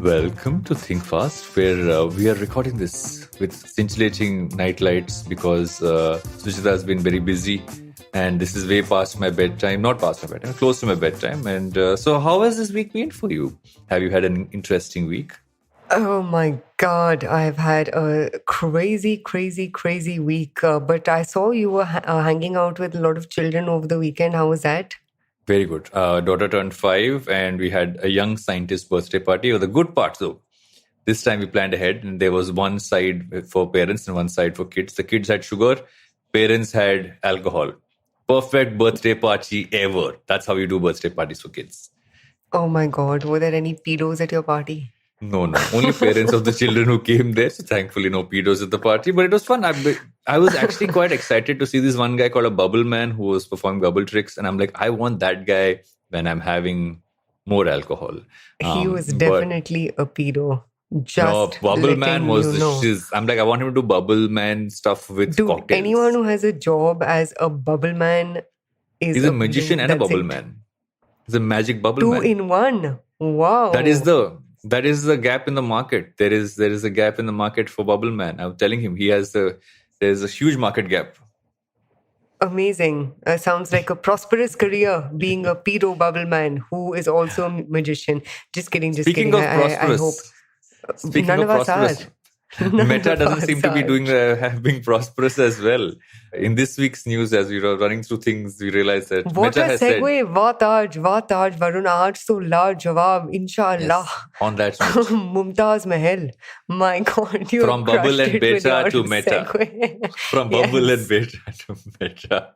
Welcome to Think Fast, where we are recording this with scintillating night lights because Suchita has been very busy and this is way past my bedtime, not past my bedtime, close to my bedtime. And so how has this week been for you? Have you had an interesting week? Oh my God, I've had a crazy week. But I saw you were hanging out with a lot of children over the weekend. How was that? Very good. Daughter turned 5 and we had a young scientist birthday party. The good part though, this time we planned ahead and there was one side for parents and one side for kids. The kids had sugar, parents had alcohol. Perfect birthday party ever. That's how you do birthday parties for kids. Oh my God, were there any pedos at your party? No. Only parents of the children who came there. So thankfully no pedos at the party. But it was fun. I was actually quite excited to see this one guy called a Bubble Man who was performing bubble tricks. And I'm like, I want that guy when I'm having more alcohol. He was definitely a pedo. Just Bubble Man was the shiz. I'm like, I want him to do Bubble Man stuff with cocktails. Anyone who has a job as a Bubble Man He's a magician and a Bubble Man. He's a magic Bubble Man. 2 in 1. Wow. That is the gap in the market. There is a gap in the market for Bubble Man. I'm telling him there's a huge market gap. Amazing. Sounds like a prosperous career being a pedo Bubble Man who is also a magician. Just kidding. Speaking of prosperous, I hope none of us are. Meta doesn't seem to be being prosperous as well. In this week's news, as we were running through things, we realized that what Meta a has segue. What aaj, Varun, aaj so la jawab, inshallah. Yes, on that note. Mumtaz Mahal. My God, you from bubble and beta to meta. Segue. From bubble and beta to meta.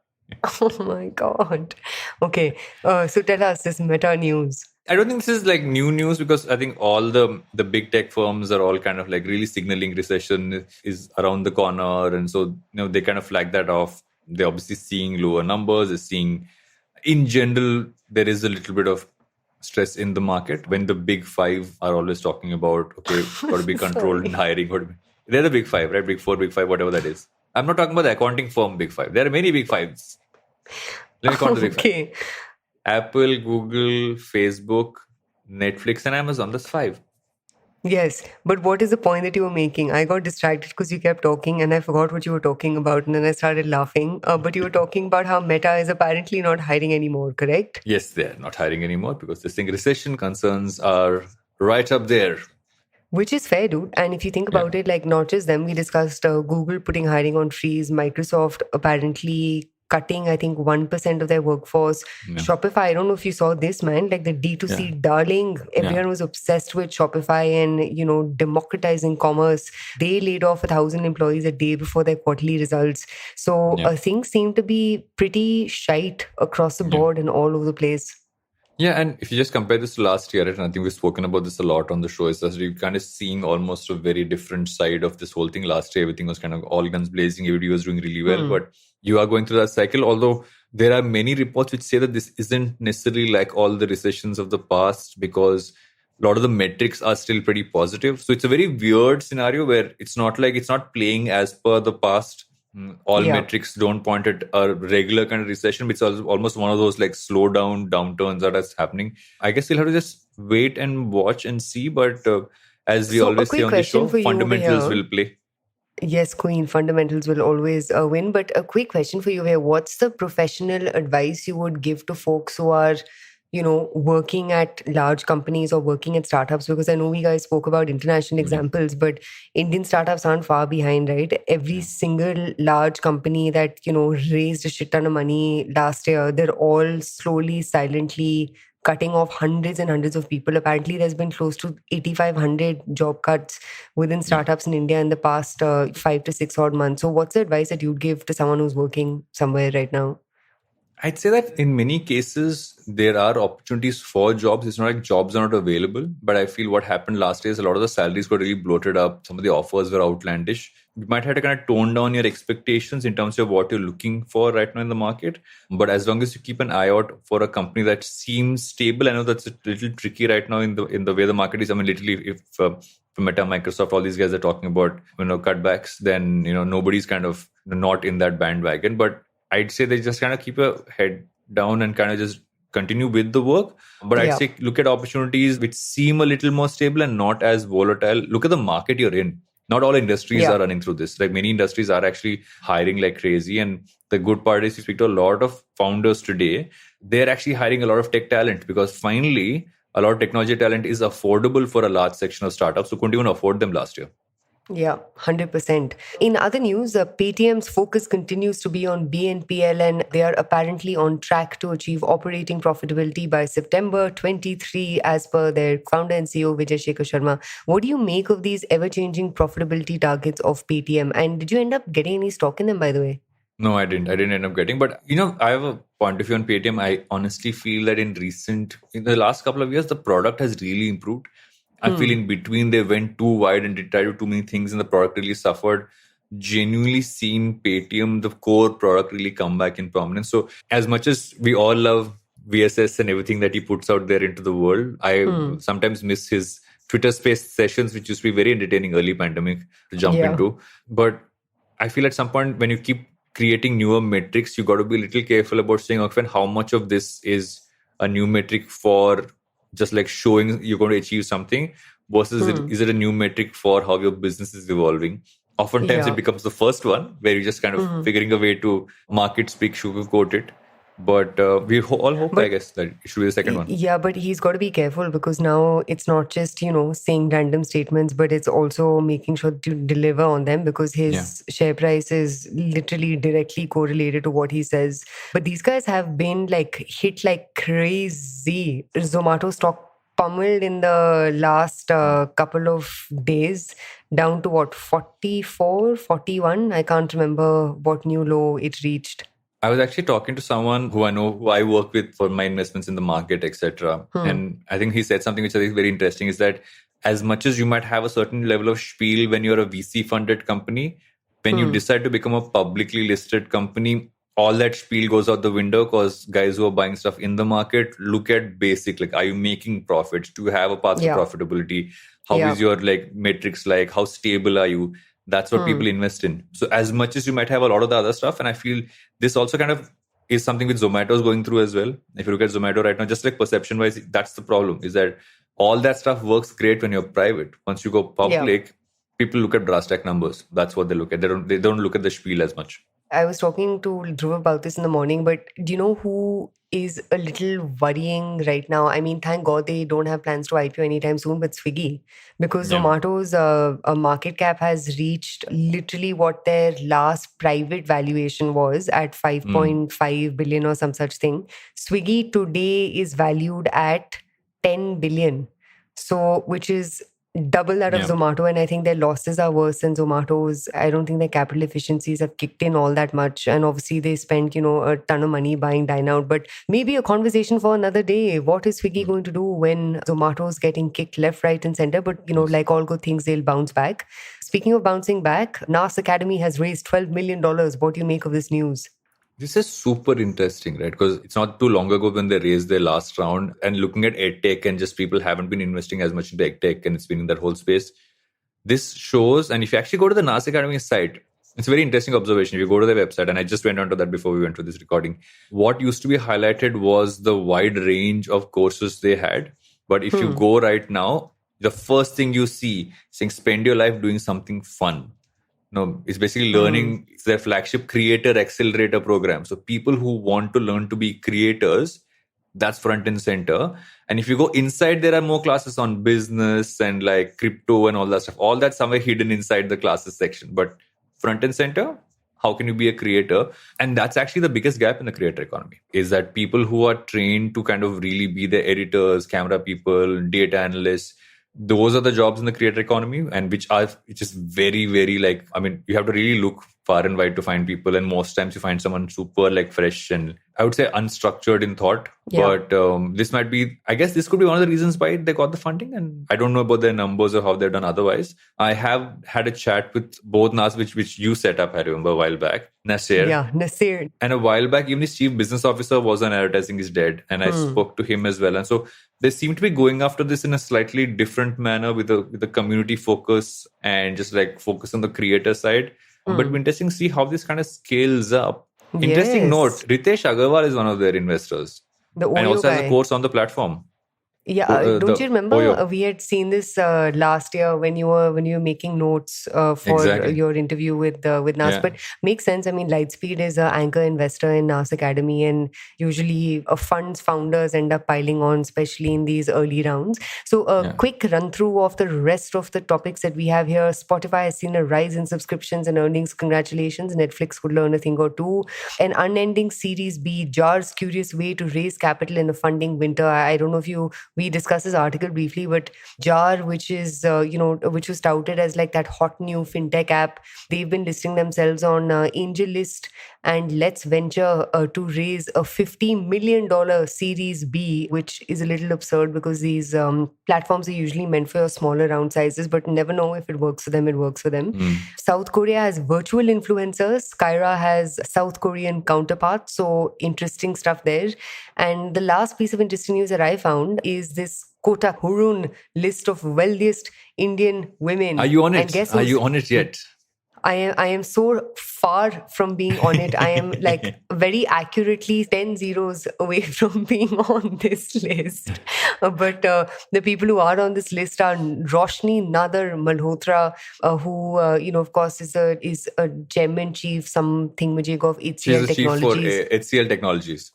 Oh my God. Okay, so tell us this meta news. I don't think this is like new news because I think all the big tech firms are all kind of like really signaling recession is around the corner. And so, they kind of flag that off. They're obviously seeing lower numbers. They're seeing, in general, there is a little bit of stress in the market when the big five are always talking about, okay, got to be controlled in hiring. They're the big five, right? Big four, big five, whatever that is. I'm not talking about the accounting firm big five. There are many big fives. Let me count the big five. Apple, Google, Facebook, Netflix, and Amazon. That's 5. Yes, but what is the point that you were making? I got distracted because you kept talking and I forgot what you were talking about and then I started laughing. But you were talking about how Meta is apparently not hiring anymore, correct? Yes, they're not hiring anymore because they think recession concerns are right up there. Which is fair, dude. And if you think about it, like not just them, we discussed Google putting hiring on freeze, Microsoft apparently cutting, I think, 1% of their workforce. Yeah. Shopify, I don't know if you saw this, man, like the D2C darling. Everyone was obsessed with Shopify and, democratizing commerce. They laid off 1,000 employees a day before their quarterly results. So things seem to be pretty shite across the board and all over the place. Yeah, and if you just compare this to last year, and I think we've spoken about this a lot on the show, is that you're kind of seeing almost a very different side of this whole thing. Last year, everything was kind of all guns blazing, everybody was doing really well, but you are going through that cycle. Although there are many reports which say that this isn't necessarily like all the recessions of the past because a lot of the metrics are still pretty positive. So it's a very weird scenario where it's not playing as per the past. All metrics don't point at a regular kind of recession. It's almost one of those like slow down downturns that is happening. I guess we'll have to just wait and watch and see. But as we always say on the show, fundamentals will play. Yes, Queen, fundamentals will always win. But a quick question for you here. What's the professional advice you would give to folks who are, working at large companies or working at startups? Because I know we guys spoke about international examples, but Indian startups aren't far behind, right? Every single large company that, raised a shit ton of money last year, they're all slowly, silently cutting off hundreds and hundreds of people. Apparently, there's been close to 8,500 job cuts within startups in India in the past 5 to 6 odd months. So what's the advice that you'd give to someone who's working somewhere right now? I'd say that in many cases, there are opportunities for jobs. It's not like jobs are not available, but I feel what happened last year is a lot of the salaries got really bloated up. Some of the offers were outlandish. You might have to kind of tone down your expectations in terms of what you're looking for right now in the market. But as long as you keep an eye out for a company that seems stable, I know that's a little tricky right now in the way the market is. I mean, literally, if Meta, Microsoft, all these guys are talking about cutbacks, then nobody's kind of not in that bandwagon. But I'd say they just kind of keep a head down and kind of just continue with the work. But I'd say look at opportunities which seem a little more stable and not as volatile. Look at the market you're in. Not all industries are running through this. Like many industries are actually hiring like crazy. And the good part is you speak to a lot of founders today, they're actually hiring a lot of tech talent because finally a lot of technology talent is affordable for a large section of startups who couldn't even afford them last year. Yeah, 100%. In other news, Paytm's focus continues to be on BNPL and they are apparently on track to achieve operating profitability by September 23 as per their founder and CEO Vijay Shekhar Sharma. What do you make of these ever-changing profitability targets of Paytm? And did you end up getting any stock in them, by the way? No, I didn't. I didn't end up getting. But, I have a point of view on Paytm. I honestly feel that in the last couple of years, the product has really improved. I feel in between they went too wide and did try to do too many things and the product really suffered. Genuinely seen Paytm, the core product, really come back in prominence. So as much as we all love VSS and everything that he puts out there into the world, I sometimes miss his Twitter space sessions, which used to be very entertaining early pandemic to jump into. But I feel at some point when you keep creating newer metrics, you got to be a little careful about saying, okay, how much of this is a new metric for just like showing you're going to achieve something versus is it a new metric for how your business is evolving? Oftentimes it becomes the first one where you're just kind of figuring a way to market speak, sugarcoat it. But we all hope, I guess, that it should be the second one. Yeah, but he's got to be careful because now it's not just, saying random statements, but it's also making sure to deliver on them because his share price is literally directly correlated to what he says. But these guys have been hit like crazy. Zomato stock pummeled in the last couple of days down to 44, 41. I can't remember what new low it reached. I was actually talking to someone who I know, who I work with for my investments in the market, etc. And I think he said something which I think is very interesting is that as much as you might have a certain level of spiel when you're a VC funded company, when you decide to become a publicly listed company, all that spiel goes out the window because guys who are buying stuff in the market look at basic, like, are you making profits? Do you have a path to profitability? How is your metrics like? How stable are you? That's what people invest in. So as much as you might have a lot of the other stuff, and I feel this also kind of is something which Zomato is going through as well. If you look at Zomato right now, just like perception wise, that's the problem, is that all that stuff works great when you're private. Once you go public, people look at drastic numbers. That's what they look at. They don't look at the spiel as much. I was talking to Dhruv about this in the morning, but do you know who is a little worrying right now? I mean, thank God they don't have plans to IPO anytime soon, but Swiggy, because Zomato's market cap has reached literally what their last private valuation was at 5.5 billion or some such thing. Swiggy today is valued at 10 billion. So, which is double that of Zomato, and I think their losses are worse than Zomato's. I don't think their capital efficiencies have kicked in all that much, and obviously they spent a ton of money buying Dine Out. But maybe a conversation for another day. What is Swiggy going to do when Zomato's getting kicked left, right, and center? But like all good things, they'll bounce back. Speaking of bouncing back, Nas Academy has raised $12 million. What do you make of this news? This is super interesting, right? Because it's not too long ago when they raised their last round, and looking at edtech and just people haven't been investing as much into edtech and it's been in that whole space. This shows, and if you actually go to the Nas Academy site, it's a very interesting observation. If you go to their website, and I just went on to that before we went to this recording, what used to be highlighted was the wide range of courses they had. But if you go right now, the first thing you see saying spend your life doing something fun. No, it's basically learning. It's their flagship creator accelerator program. So people who want to learn to be creators, that's front and center. And if you go inside, there are more classes on business and like crypto and all that stuff. All that's somewhere hidden inside the classes section. But front and center, how can you be a creator? And that's actually the biggest gap in the creator economy, is that people who are trained to kind of really be the editors, camera people, data analysts, those are the jobs in the creator economy, and which is very, very you have to really look far and wide to find people. And most times you find someone super fresh and I would say unstructured in thought. Yeah. But this might be, I guess this could be one of the reasons why they got the funding. And I don't know about their numbers or how they've done otherwise. I have had a chat with both Nas, which you set up, I remember, a while back. Nasir. Yeah, Nasir. And a while back, even his chief business officer was on Advertising is Dead. And I spoke to him as well. And so they seem to be going after this in a slightly different manner with a community focus and just focus on the creator side. But it'll be interesting to see how this kind of scales up. Interesting note, Ritesh Agarwal is one of their investors. The and Oyo also has a guy. course on the platform. Yeah, don't The you remember Oyo. we had seen this last year when you were making notes for Exactly. your interview with Nas? Yeah. But makes sense. I mean, Lightspeed is an anchor investor in Nas Academy, and usually funds founders end up piling on, especially in these early rounds. So a Yeah. quick run through of the rest of the topics that we have here. Spotify has seen a rise in subscriptions and earnings. Congratulations. Netflix could learn a thing or two. An unending Series B, Jar's curious way to raise capital in a funding winter. I don't know if we discussed this article briefly, but Jar, which is which was touted as like that hot new fintech app, they've been listing themselves on AngelList and Let's Venture to raise a $50 million Series B, which is a little absurd because these platforms are usually meant for smaller round sizes, but never know if it works for them. It works for them. South Korea has virtual influencers. Kyra has South Korean counterparts. So interesting stuff there. And the last piece of interesting news that I found is this Kotak Hurun list of wealthiest Indian women. Are you on And it? guess Are who's- you on it yet? I am so far from being on it. I am like very accurately 10 zeros away from being on this list. But the people who are on this list are Roshni Nadar Malhotra, who of course is a chairman chief something majig of She's HCL the chief for Technologies. HCL Technologies.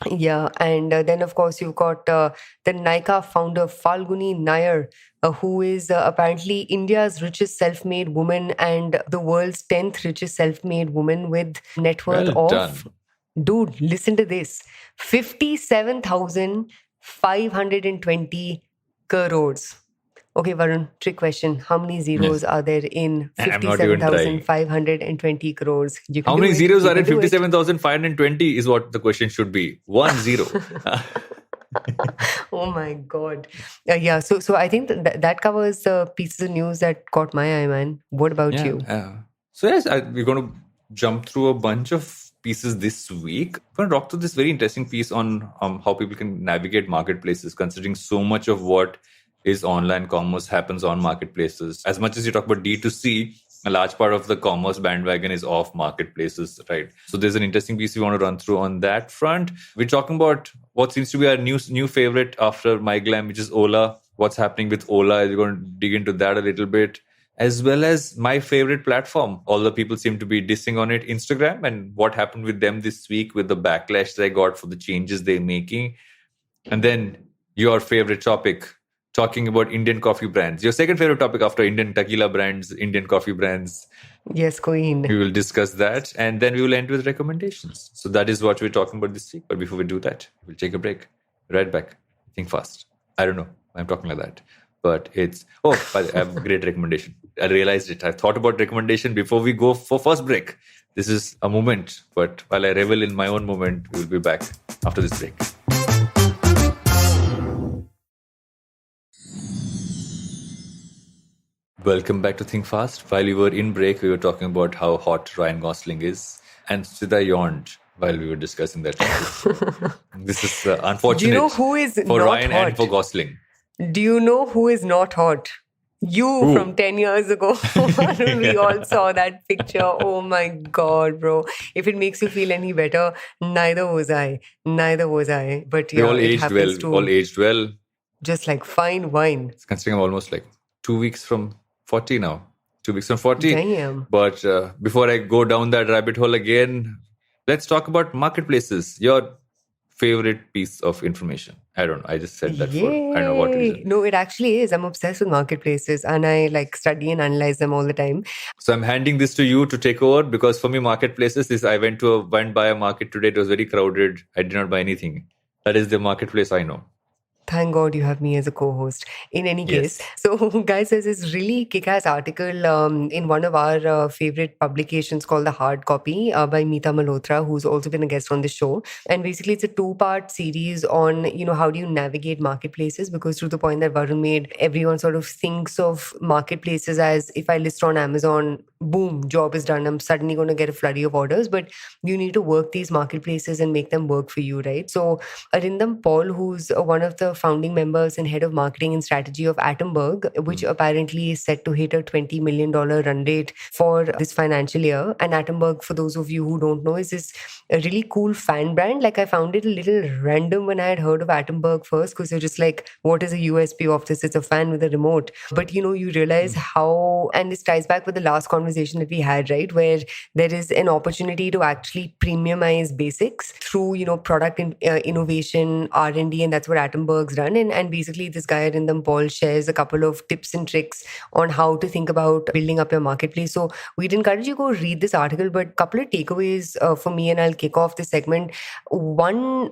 Yeah, and then of course you've got the Nykaa founder Falguni Nair, who is apparently India's richest self-made woman and the world's 10th richest self-made woman with net worth Well of, done. dude, listen to this, 57,520 crores. Okay, Varun, trick question. How many zeros are there in I'm not even trying. 57,520 crores? You can How do many it. zeros You are can in do it. 57,520 is what the question should be. 1 0. Oh my God. Yeah. So I think that covers the pieces of news that caught my eye, man. What about you? So yes, we're going to jump through a bunch of pieces this week. We're going to talk through this very interesting piece on how people can navigate marketplaces, considering so much of what is online commerce happens on marketplaces. As much as you talk about D2C, a large part of the commerce bandwagon is off marketplaces, right? So there's an interesting piece we want to run through on that front. We're talking about what seems to be our new favorite after MyGlam, which is Ola. What's happening with Ola? We're going to dig into that a little bit, as well as my favorite platform. All the people seem to be dissing on it, Instagram, and what happened with them this week with the backlash they got for the changes they're making. And then your favorite topic, talking about Indian coffee brands. Your second favorite topic after Indian tequila brands, Indian coffee brands. Yes, Queen. We will discuss that, and then we will end with recommendations. So that is what we're talking about this week. But before we do that, we'll take a break. Right back. Think fast. I don't know why I'm talking like that. But it's... Oh, I have a great recommendation. I realized it. I thought about recommendation before we go for first break. This is a moment. But while I revel in my own moment, we'll be back after this break. Welcome back to Think Fast. While we were in break, we were talking about how hot Ryan Gosling is. And Suchita yawned while we were discussing that. This is unfortunate. Do you know who is for not Ryan hot? and for Gosling? Do you know who is not hot? You from 10 years ago. We all saw that picture. Oh my God, bro. If it makes you feel any better, neither was I. But yeah, We all it aged happens well. All aged well. just like fine wine. Considering I'm almost like 2 weeks from 40 now. 2 weeks from 40. Damn. But before I go down that rabbit hole again, let's talk about marketplaces. Your favorite piece of information. I don't know. I just said that for I don't know what reason. No, it actually is. I'm obsessed with marketplaces and I like study and analyze them all the time. So I'm handing this to you to take over, because for me, marketplaces is I went by a market today. It was very crowded. I did not buy anything. That is the marketplace I know. Thank God you have me as a co-host. In any case, so guys, there's this really kick-ass article in one of our favorite publications called The Hard Copy by Meeta Malhotra, who's also been a guest on the show. And basically, it's a 2-part series on, how do you navigate marketplaces? Because to the point that Varun made, everyone sort of thinks of marketplaces as if I list on Amazon, boom, job is done. I'm suddenly going to get a flurry of orders, but you need to work these marketplaces and make them work for you, right? So Arindam Paul, who's one of the founding members and head of marketing and strategy of Atomberg, which apparently is set to hit a $20 million run rate for this financial year. And Atomberg, for those of you who don't know, is this a really cool fan brand. Like I found it a little random when I had heard of Atomberg first, because you're just like, what is a USP of this? It's a fan with a remote. But you realize how, and this ties back with the last conversation that we had, right? Where there is an opportunity to actually premiumize basics through, product innovation, R&D, and that's what Atomberg's run. And basically this guy Arindam Paul shares a couple of tips and tricks on how to think about building up your marketplace. So we'd encourage you to go read this article, but a couple of takeaways for me, and I'll kick off this segment. One,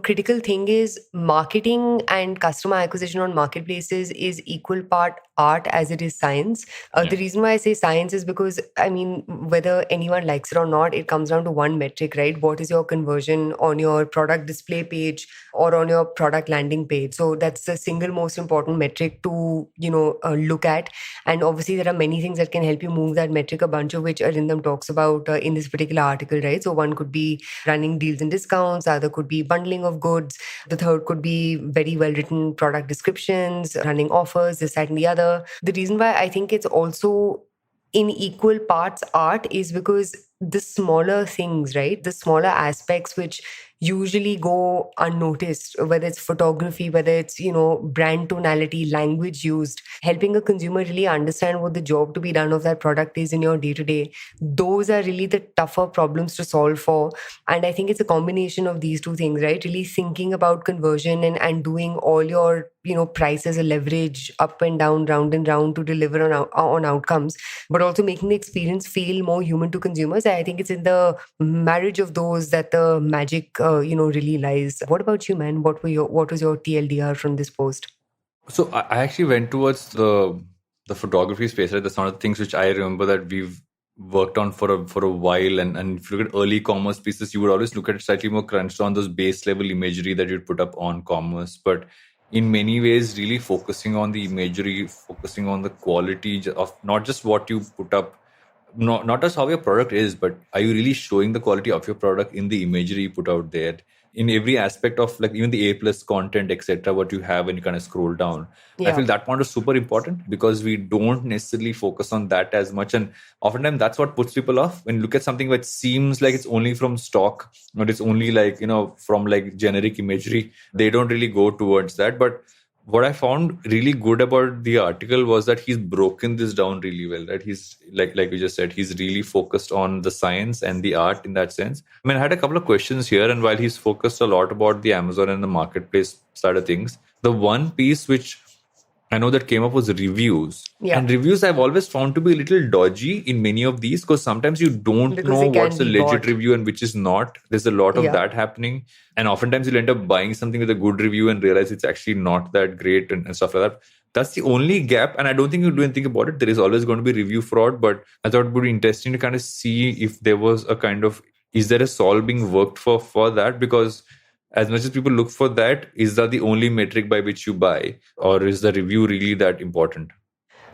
critical thing is marketing and customer acquisition on marketplaces is equal part art as it is science. The reason why I say science is because, whether anyone likes it or not, it comes down to one metric, right? What is your conversion on your product display page or on your product landing page? So that's the single most important metric to, look at. And obviously there are many things that can help you move that metric, a bunch of which Arindam talks about in this particular article, right? So one could be running deals and discounts, the other could be bundling of goods, the third could be very well written product descriptions, running offers, this, that, and the other. The reason why I think it's also in equal parts art is because the smaller things, right? The smaller aspects which usually go unnoticed, whether it's photography, whether it's, brand tonality, language used, helping a consumer really understand what the job to be done of that product is in your day-to-day. Those are really the tougher problems to solve for. And I think it's a combination of these two things, right? Really thinking about conversion and doing all your, price as a leverage up and down, round and round to deliver on outcomes, but also making the experience feel more human to consumers. I think it's in the marriage of those that the magic, really lies. What about you, man? What was your TLDR from this post? So I actually went towards the photography space. Right? That's one of the things which I remember that we've worked on for a while. And if you look at early commerce pieces, you would always look at it slightly more crunched on those base level imagery that you'd put up on commerce. But in many ways, really focusing on the imagery, focusing on the quality of not just what you put up, not just how your product is, but are you really showing the quality of your product in the imagery you put out there? In every aspect of like even the A+ content, etc., what you have when you kind of scroll down. Yeah. I feel that point is super important because we don't necessarily focus on that as much. And oftentimes that's what puts people off. When you look at something that seems like it's only from stock, or it's only like, from like generic imagery, they don't really go towards that. But what I found really good about the article was that he's broken this down really well, right? He's like you just said, he's really focused on the science and the art in that sense. I had a couple of questions here, and while he's focused a lot about the Amazon and the marketplace side of things, the one piece which I know that came up was reviews. Yeah. And reviews I've always found to be a little dodgy in many of these because sometimes you don't know what's a legit review and which is not. There's a lot of that happening. And oftentimes you'll end up buying something with a good review and realize it's actually not that great and stuff like that. That's the only gap. And I don't think you do anything about it. There is always going to be review fraud. But I thought it would be interesting to kind of see if there was a kind of, is there a solve being worked for that? Because as much as people look for that, is that the only metric by which you buy? Or is the review really that important?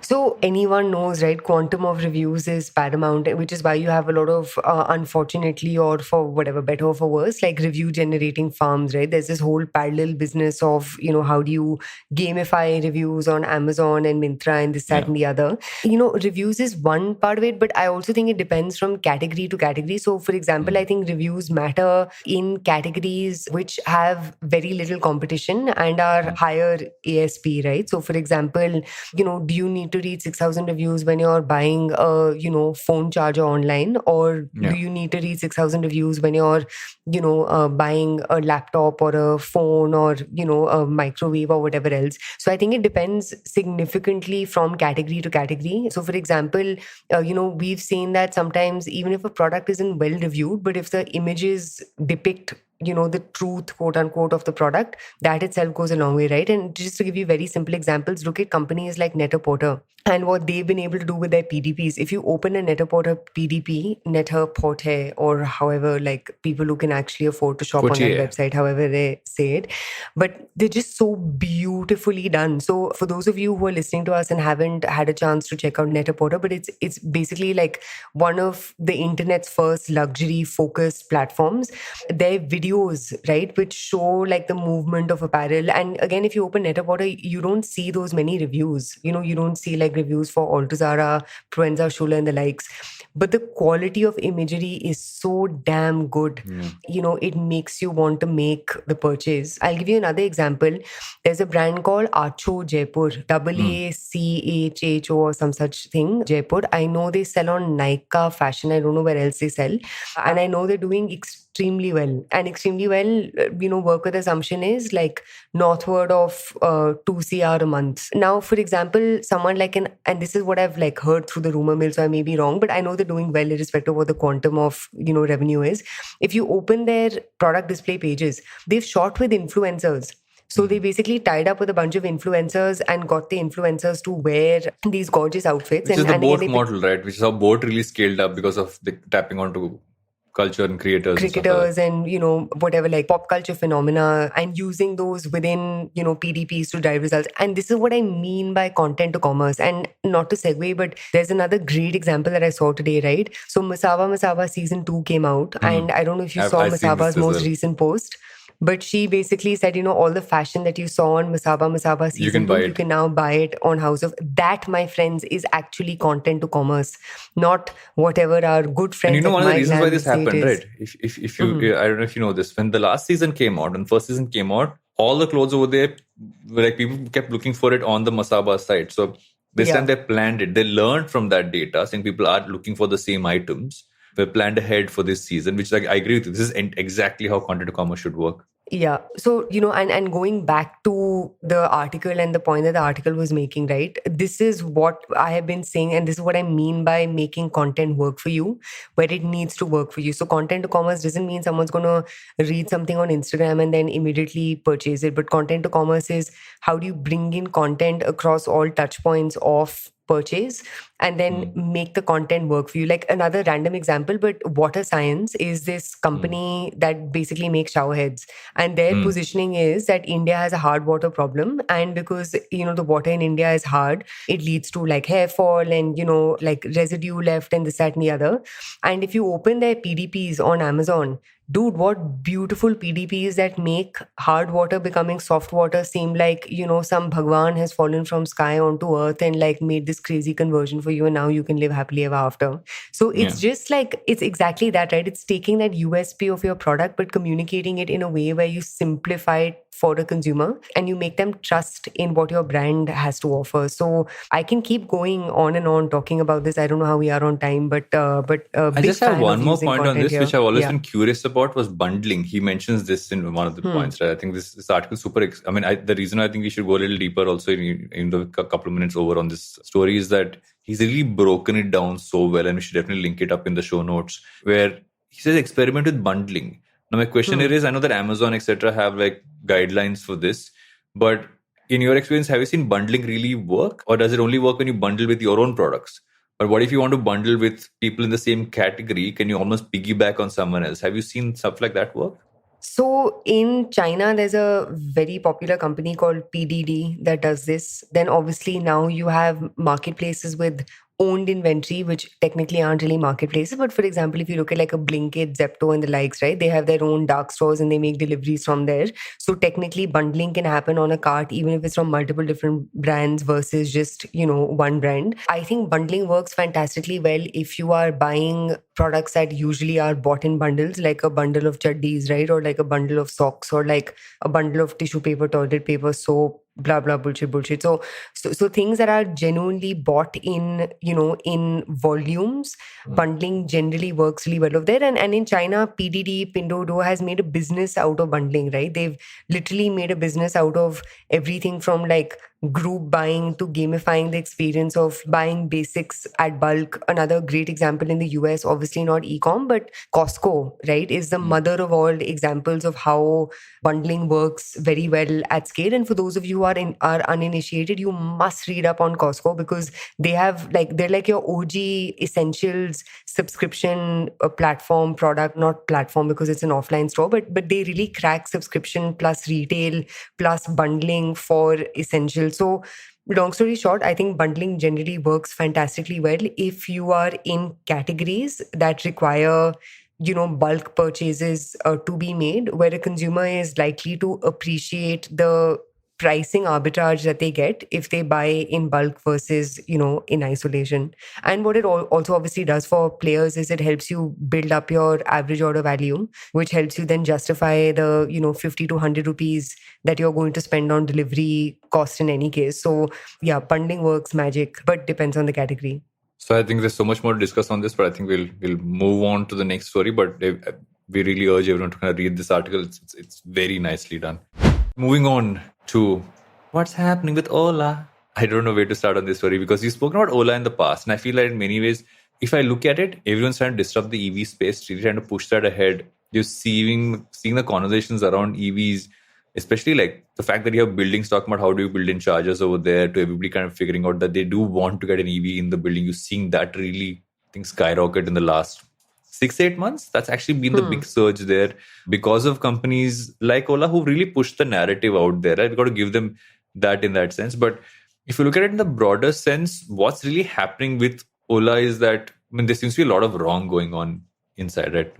So anyone knows, right, quantum of reviews is paramount, which is why you have a lot of, unfortunately, or for whatever, better or for worse, like review generating farms, right? There's this whole parallel business of, how do you gamify reviews on Amazon and Myntra and this, that, and the other. Reviews is one part of it, but I also think it depends from category to category. So for example, I think reviews matter in categories which have very little competition and are higher ASP, right? So for example, do you need to read 6,000 reviews when you're buying a, phone charger online, or do you need to read 6,000 reviews when you're, buying a laptop or a phone or, a microwave or whatever else? So I think it depends significantly from category to category. So for example, we've seen that sometimes even if a product isn't well reviewed, but if the images depict the truth, quote unquote, of the product, that itself goes a long way, right? And just to give you very simple examples, look at companies like Net-a-Porter and what they've been able to do with their PDPs. If you open a Net-a-Porter PDP, Net-a-Porter, or however, like people who can actually afford to shop on that website, however they say it, but they're just so beautifully done. So for those of you who are listening to us and haven't had a chance to check out Net-a-Porter, but it's basically like one of the internet's first luxury focused platforms. Their videos, right, which show like the movement of apparel. And again, if you open Net-a-Porter, you don't see those many reviews. You don't see like reviews for Altuzara, Proenza Schule and the likes. But the quality of imagery is so damn good. It makes you want to make the purchase. I'll give you another example. There's a brand called Acho Jaipur, AACHHO or some such thing, Jaipur. I know they sell on Nykaa Fashion. I don't know where else they sell. And I know they're doing extremely well. And extremely well, work with assumption is like northward of 2 CR a month. Now, for example, someone like and this is what I've like heard through the rumor mill, so I may be wrong, but I know they're doing well irrespective of what the quantum of, revenue is. If you open their product display pages, they've shot with influencers. So they basically tied up with a bunch of influencers and got the influencers to wear these gorgeous outfits. Which is the boat model, right? Which is how boat really scaled up because of the tapping onto culture and cricketers and whatever, like pop culture phenomena, and using those within PDPs to drive results. And this is what I mean by content to commerce. And not to segue, but there's another great example that I saw today, right? So Masaba season 2 came out, and I don't know if you saw Masaba's most recent post. But she basically said, all the fashion that you saw on Masaba season 2, you can now buy it on House of. That, my friends, is actually content to commerce, not whatever our good friends. And one of the reasons why this happened, right? If you, I don't know if you know this, when the last season came out and first season came out, all the clothes over there, like people kept looking for it on the Masaba site. So this time they planned it. They learned from that data, saying people are looking for the same items. They planned ahead for this season, which I agree with you. This is exactly how content to commerce should work. Yeah. So, and going back to the article and the point that the article was making, right? This is what I have been saying, and this is what I mean by making content work for you, where it needs to work for you. So content to commerce doesn't mean someone's going to read something on Instagram and then immediately purchase it. But content to commerce is how do you bring in content across all touch points of purchase and then make the content work for you. Like another random example, but Water Science is this company that basically makes shower heads, and their positioning is that India has a hard water problem, and because the water in India is hard, it leads to like hair fall and like residue left and this, that and the other. And if you open their PDPs on Amazon, dude, what beautiful PDPs that make hard water becoming soft water seem like, some Bhagwan has fallen from sky onto earth and like made this crazy conversion for you, and now you can live happily ever after. So it's just like, it's exactly that, right? It's taking that USP of your product, but communicating it in a way where you simplify it for the consumer and you make them trust in what your brand has to offer. So I can keep going on and on talking about this. I don't know how we are on time, but I just have one more point on this, which I've always been curious about, was bundling. He mentions this in one of the points, right? I think this article is super. The reason I think we should go a little deeper also in the couple of minutes over on this story is that he's really broken it down so well, and we should definitely link it up in the show notes, where he says experiment with bundling. Now, my question here is, I know that Amazon, etc., have like guidelines for this, but in your experience, have you seen bundling really work? Or does it only work when you bundle with your own products? But what if you want to bundle with people in the same category? Can you almost piggyback on someone else? Have you seen stuff like that work? So in China, there's a very popular company called PDD that does this. Then obviously now you have marketplaces with owned inventory, which technically aren't really marketplaces. But for example, if you look at like a Blinkit, Zepto and the likes, right? They have their own dark stores and they make deliveries from there. So technically bundling can happen on a cart, even if it's from multiple different brands versus just, one brand. I think bundling works fantastically well if you are buying products that usually are bought in bundles, like a bundle of chaddis, right? Or like a bundle of socks, or like a bundle of tissue paper, toilet paper, soap, blah, blah, bullshit. So things that are genuinely bought in, in volumes, bundling generally works really well over there. And in China, PDD, Pinduoduo has made a business out of bundling, right? They've literally made a business out of everything from like group buying to gamifying the experience of buying basics at bulk. Another great example in the US, obviously not e-com, but Costco, right, is the mother of all examples of how bundling works very well at scale. And for those of you who are uninitiated, you must read up on Costco, because they're like your OG essentials subscription platform product, not platform because it's an offline store, but they really crack subscription plus retail plus bundling for essentials. So long story short, I think bundling generally works fantastically well if you are in categories that require bulk purchases to be made, where a consumer is likely to appreciate the pricing arbitrage that they get if they buy in bulk versus in isolation. And what it also obviously does for players is it helps you build up your average order value, which helps you then justify the 50 to 100 rupees that you're going to spend on delivery cost in any case. So yeah, bundling works magic, but depends on the category. So I think there's so much more to discuss on this, but I think we'll move on to the next story. But we really urge everyone to kind of read this article. It's very nicely done. Moving on to what's happening with Ola. I don't know where to start on this story, because you've spoken about Ola in the past, and I feel like in many ways, if I look at it, everyone's trying to disrupt the EV space, really trying to push that ahead. You're seeing the conversations around EVs, especially like the fact that you have buildings talking about how do you build in chargers over there, to everybody kind of figuring out that they do want to get an EV in the building. You're seeing that really, I think, skyrocket in the last 6-8 months. That's actually been the big surge there because of companies like Ola who really pushed the narrative out there. Right? We've got to give them that in that sense. But if you look at it in the broader sense, what's really happening with Ola is that, there seems to be a lot of wrong going on inside, right?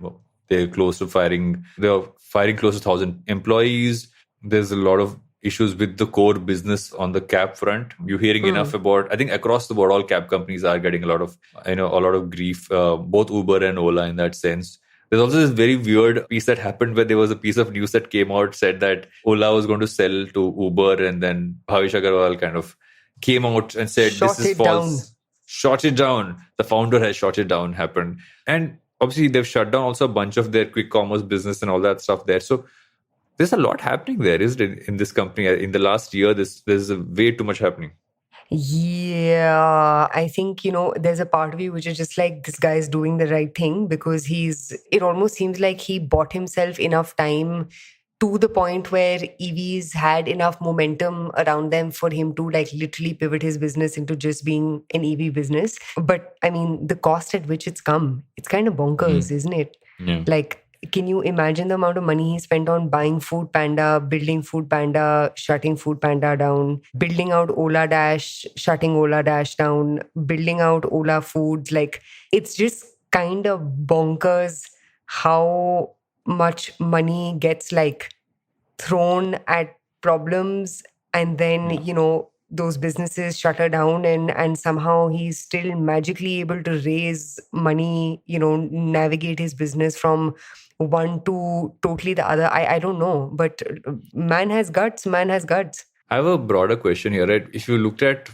They're firing close to 1,000 employees. There's a lot of issues with the core business on the cab front. You're hearing enough about, I think across the board, all cab companies are getting a lot of grief, both Uber and Ola in that sense. There's also this very weird piece that happened where there was a piece of news that came out, said that Ola was going to sell to Uber, and then Bhavish Agarwal kind of came out and said, this is false. Shot it down. The founder has shot it down, happened. And obviously they've shut down also a bunch of their quick commerce business and all that stuff there. So there's a lot happening there, isn't it, in this company? In the last year, there's way too much happening. Yeah, I think, there's a part of you which is just like, this guy is doing the right thing, because it almost seems like he bought himself enough time to the point where EVs had enough momentum around them for him to like literally pivot his business into just being an EV business. But I mean, the cost at which it's come, it's kind of bonkers, isn't it? Yeah. Like, can you imagine the amount of money he spent on buying Food Panda, building Food Panda, shutting Food Panda down, building out Ola Dash, shutting Ola Dash down, building out Ola Foods? Like, it's just kind of bonkers how much money gets like thrown at problems, and then those businesses shutter down, and somehow he's still magically able to raise money, navigate his business from one to totally the other. I don't know, but man has guts. I have a broader question here, right? If you look at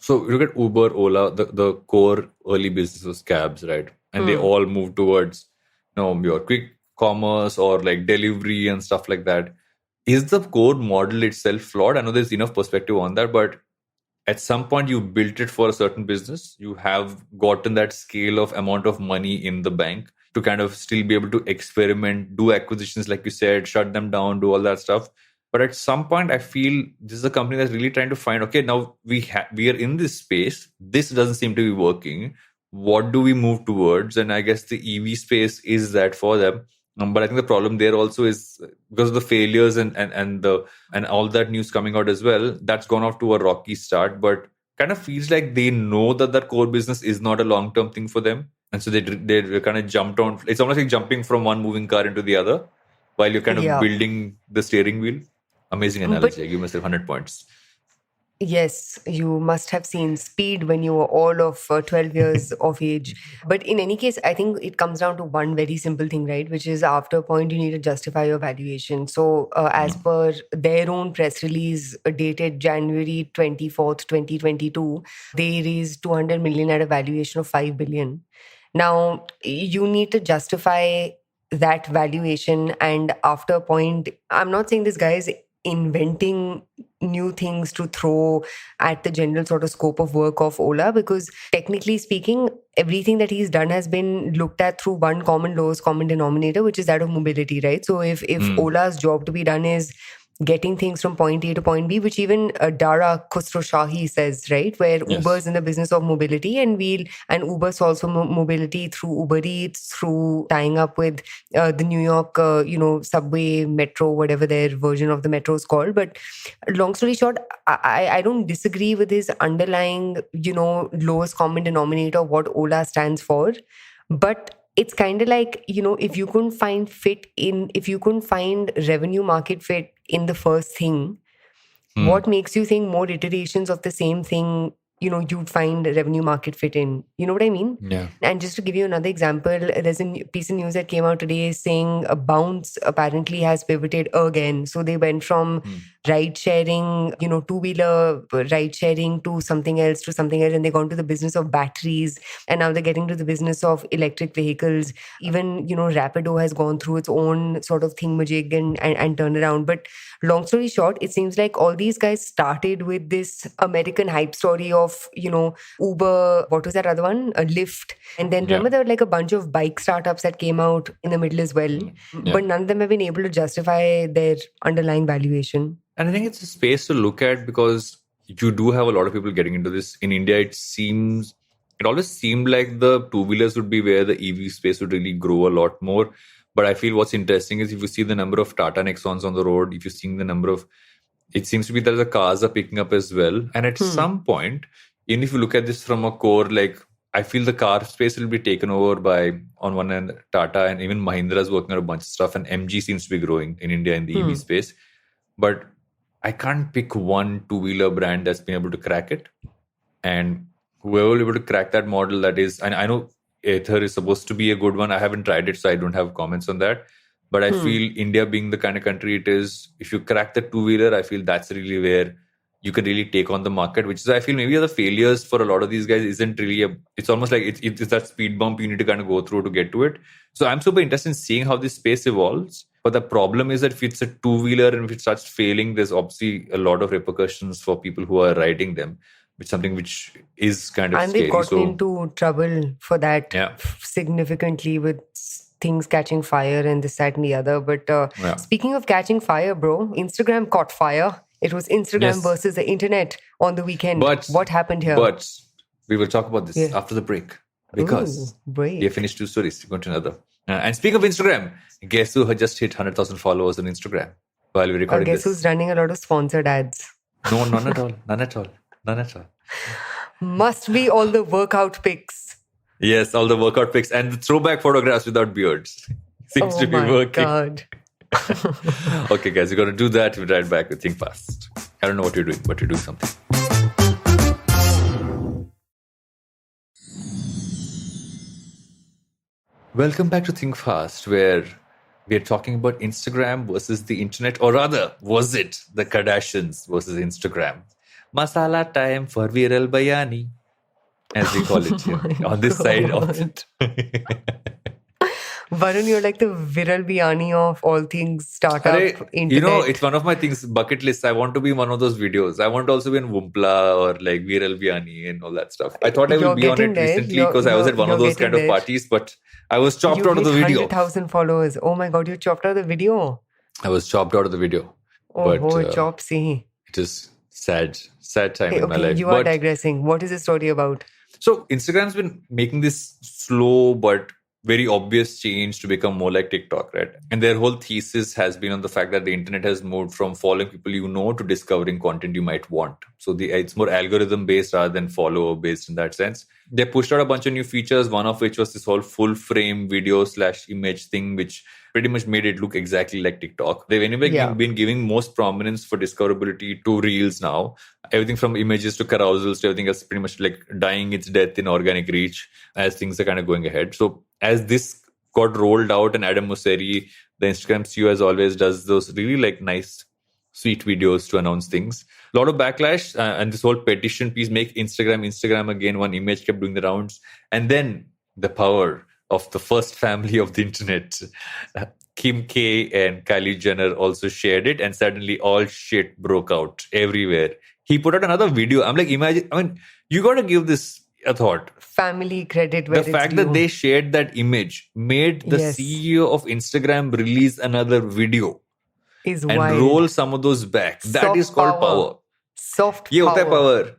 Uber, Ola, the core early business was cabs, right? And they all moved towards your quick commerce or like delivery and stuff like that. Is the core model itself flawed? I know there's enough perspective on that, but at some point you built it for a certain business. You have gotten that scale of amount of money in the bank to kind of still be able to experiment, do acquisitions, like you said, shut them down, do all that stuff. But at some point, I feel this is a company that's really trying to find, okay, now we are in this space. This doesn't seem to be working. What do we move towards? And I guess the EV space is that for them. But I think the problem there also is because of the failures and all that news coming out as well, that's gone off to a rocky start. But kind of feels like they know that core business is not a long-term thing for them. And so they kind of jumped on. It's almost like jumping from one moving car into the other while you're kind of building the steering wheel. Amazing analogy. I give myself 100 points. Yes, you must have seen Speed when you were all of 12 years of age. But in any case, I think it comes down to one very simple thing, right? Which is after a point, you need to justify your valuation. So as per their own press release dated January 24th, 2022, they raised 200 million at a valuation of 5 billion. Now, you need to justify that valuation. And after a point, I'm not saying this guy is inventing new things to throw at the general sort of scope of work of Ola, because technically speaking, everything that he's done has been looked at through one lowest common denominator, which is that of mobility, right? So if Ola's job to be done is getting things from point A to point B, which even Dara Khosrowshahi says, right? Where Yes. Uber is in the business of mobility, and Uber solves for mobility through Uber Eats, through tying up with the New York, subway, metro, whatever their version of the metro is called. But long story short, I don't disagree with his underlying, lowest common denominator, what Ola stands for. But it's kind of like, if you couldn't find revenue market fit in the first thing, what makes you think more iterations of the same thing, you'd find revenue market fit in? You know what I mean? Yeah. And just to give you another example, there's a piece of news that came out today saying Bounce apparently has pivoted again. So they went from ride sharing, two-wheeler ride sharing to something else, and they gone to the business of batteries. And now they're getting to the business of electric vehicles. Even, Rapido has gone through its own sort of thingamajig and turnaround. But long story short, it seems like all these guys started with this American hype story of, Uber, what was that other one? A Lyft. And then remember there were like a bunch of bike startups that came out in the middle as well. Yeah. But none of them have been able to justify their underlying valuation. And I think it's a space to look at because you do have a lot of people getting into this. In India, it always seemed like the two-wheelers would be where the EV space would really grow a lot more. But I feel what's interesting is if you see the number of Tata Nexons on the road, if you're seeing the number of, it seems to be that the cars are picking up as well. And at some point, even if you look at this from a core, like I feel the car space will be taken over by, on one hand, Tata, and even Mahindra is working on a bunch of stuff, and MG seems to be growing in India in the EV space. But I can't pick one two-wheeler brand that's been able to crack it. And whoever will be able to crack that model, that is, and I know Ather is supposed to be a good one. I haven't tried it, so I don't have comments on that. But I feel India being the kind of country it is, if you crack the two-wheeler, I feel that's really where you can really take on the market, which is, I feel, maybe the failures for a lot of these guys isn't really it's almost like it's that speed bump you need to kind of go through to get to it. So I'm super interested in seeing how this space evolves. But the problem is that if it's a two-wheeler and if it starts failing, there's obviously a lot of repercussions for people who are riding them, which is something which is kind of scary. And they got into trouble for that significantly with things catching fire and this, that, and the other. But speaking of catching fire, bro, Instagram caught fire. It was Instagram versus the internet on the weekend. But what happened here? But we will talk about this after the break. Because we have finished two stories. We're going to another. And speaking of Instagram, guess who had just hit 100,000 followers on Instagram while we're recording this? Guess who's running a lot of sponsored ads? No, none at all. None at all. None at all. Must be all the workout pics. Yes, all the workout pics and the throwback photographs without beards. Seems to be working. Oh my God. Okay, guys, we're going to do that. We'll be right back with Think Fast. I don't know what you're doing, but you're doing something. Welcome back to Think Fast, where we're talking about Instagram versus the internet, or rather, was it the Kardashians versus Instagram? Masala time for viral bayani, as we call it here, on this side of it. Varun, you're like the viral biryani of all things startup, internet. It's one of my things, bucket list. I want to be in one of those videos. I want to also be in Wumpla or like viral biryani and all that stuff. I thought I would be on it recently because I was at one of those kind of parties, but I was chopped out of the video. 100,000 followers. Oh my God, you chopped out of the video. I was chopped out of the video. Oh, chopsy. It is sad time in my life. You are digressing. What is the story about? So Instagram's been making this slow but very obvious change to become more like TikTok, right? And their whole thesis has been on the fact that the internet has moved from following people you know to discovering content you might want. So it's more algorithm based rather than follower based in that sense. They pushed out a bunch of new features, one of which was this whole full frame video / image thing, which pretty much made it look exactly like TikTok. They've anyway been giving most prominence for discoverability to Reels now. Everything from images to carousels to everything else pretty much like dying its death in organic reach as things are kind of going ahead. So as this got rolled out, and Adam Mosseri, the Instagram CEO, as always, does those really like nice, sweet videos to announce things. A lot of backlash and this whole petition piece, make Instagram again. One image kept doing the rounds. And then the power of the first family of the internet, Kim K and Kylie Jenner also shared it, and suddenly all shit broke out everywhere. He put out another video. I'm like, imagine, I mean, you got to give this a thought. Family credit where The fact that they shared that image made the CEO of Instagram release another video is and wild. roll some of those back. That is called power. Soft Ye power. hota hai power.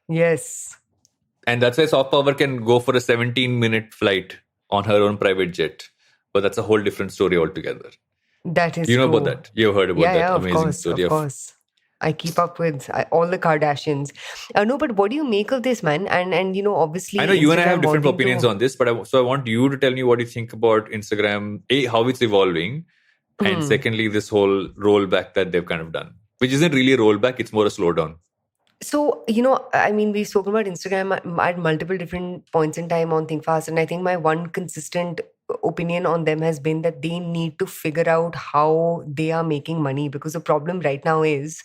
Yes. And that's why soft power can go for a 17-minute flight on her own private jet. But that's a whole different story altogether. That is You know true. about that. You've heard about that amazing story. Of course. I keep up with all the Kardashians. No, but what do you make of this, man? And you know, obviously, I know you Instagram and I have different opinions on this, but so I want you to tell me what you think about Instagram, how it's evolving, and secondly, this whole rollback that they've kind of done, which isn't really a rollback, it's more a slowdown. So, you know, I mean, we've spoken about Instagram at multiple different points in time on Think Fast, and I think my one consistent opinion on them has been that they need to figure out how they are making money, because the problem right now is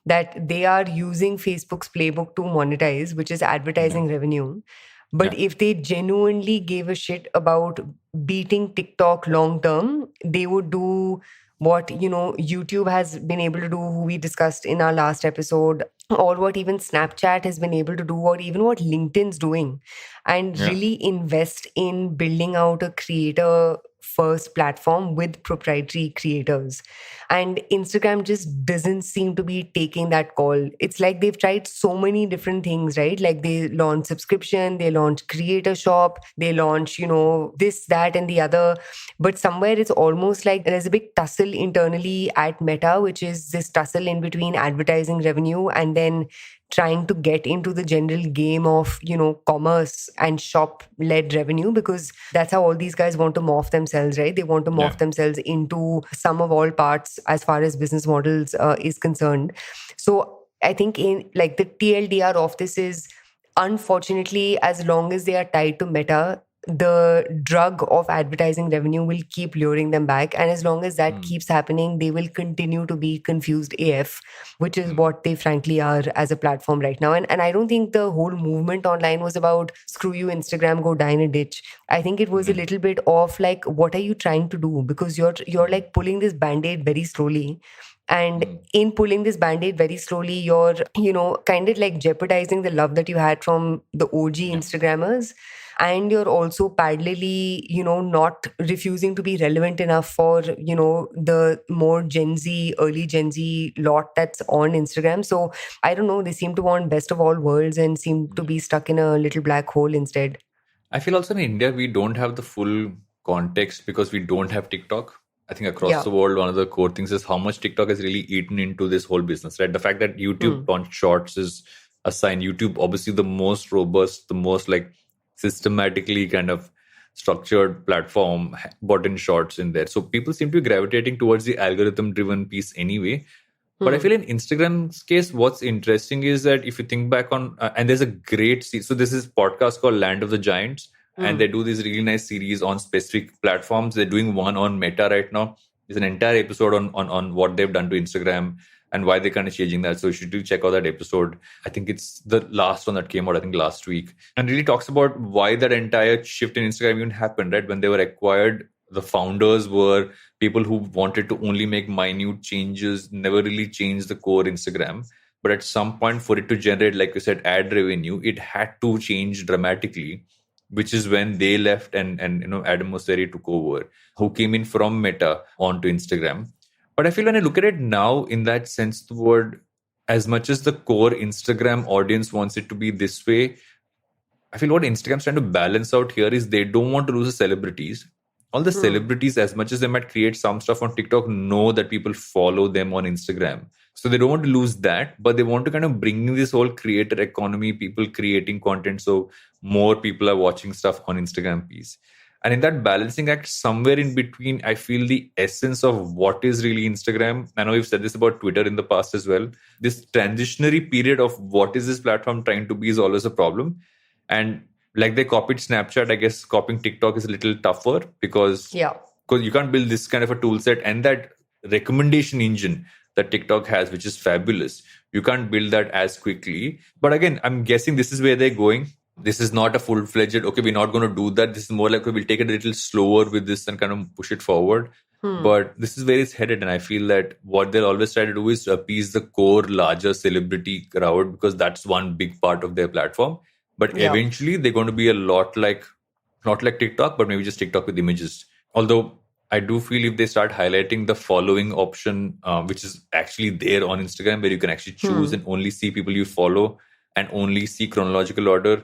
that they are using Facebook's playbook to monetize, which is advertising revenue. But if they genuinely gave a shit about beating TikTok long term, they would do what, you know, YouTube has been able to do, who we discussed in our last episode, or what even Snapchat has been able to do, or even what LinkedIn's doing, and really invest in building out a creator first platform with proprietary creators. And Instagram just doesn't seem to be taking that call. It's like they've tried so many different things, right? Like they launch subscription, they launch creator shop, they launch, you know, this, that, and the other. But somewhere it's almost like there's a big tussle internally at Meta, which is this tussle in between advertising revenue and then trying to get into the general game of, you know, commerce and shop-led revenue, because that's how all these guys want to morph themselves, right? They want to morph themselves into sum of all parts as far as business models is concerned. So I think in like the TLDR of this is, unfortunately, as long as they are tied to Meta, the drug of advertising revenue will keep luring them back. And as long as that keeps happening, they will continue to be confused AF, which is what they frankly are as a platform right now. And I don't think the whole movement online was about screw you, Instagram, go die in a ditch. I think it was a little bit of like, what are you trying to do? Because you're like pulling this band-aid very slowly. And in pulling this band-aid very slowly, you're, you know, kind of like jeopardizing the love that you had from the OG Instagrammers. And you're also parallelly, you know, not refusing to be relevant enough for, you know, the more Gen Z, early Gen Z lot that's on Instagram. So I don't know, they seem to want best of all worlds and seem to be stuck in a little black hole instead. I feel also in India, we don't have the full context because we don't have TikTok. I think across the world, one of the core things is how much TikTok has really eaten into this whole business, right? The fact that YouTube launched Shorts is a sign. YouTube, obviously the most robust, the most like systematically kind of structured platform, brought in Shorts in there. So people seem to be gravitating towards the algorithm-driven piece anyway. But I feel in Instagram's case, what's interesting is that if you think back on, and there's a great so this is a podcast called Land of the Giants, and they do these really nice series on specific platforms. They're doing one on Meta right now. There's an entire episode on what they've done to Instagram and why they're kind of changing that. So you should do check out that episode. I think it's the last one that came out, I think last week, and really talks about why that entire shift in Instagram even happened, right? When they were acquired, the founders were people who wanted to only make minute changes, never really change the core Instagram. But at some point, for it to generate, like you said, ad revenue, it had to change dramatically, which is when they left and you know, Adam Mosseri took over, who came in from Meta onto Instagram. But I feel when I look at it now, in that sense, the word, as much as the core Instagram audience wants it to be this way, I feel what Instagram's trying to balance out here is they don't want to lose the celebrities. All the celebrities, as much as they might create some stuff on TikTok, know that people follow them on Instagram. So they don't want to lose that, but they want to kind of bring in this whole creator economy, people creating content. So more people are watching stuff on Instagram piece. And in that balancing act, somewhere in between, I feel the essence of what is really Instagram. I know we've said this about Twitter in the past as well. This transitionary period of what is this platform trying to be is always a problem. And like they copied Snapchat, I guess copying TikTok is a little tougher because you can't build this kind of a tool set and that recommendation engine that TikTok has, which is fabulous. You can't build that as quickly. But again, I'm guessing this is where they're going. This is not a full-fledged, okay, we're not going to do that. This is more like, okay, we'll take it a little slower with this and kind of push it forward. But this is where it's headed, and I feel that what they'll always try to do is appease the core larger celebrity crowd, because that's one big part of their platform. But eventually they're going to be a lot like, not like TikTok, but maybe just TikTok with images. Although I do feel if they start highlighting the following option, which is actually there on Instagram, where you can actually choose and only see people you follow and only see chronological order,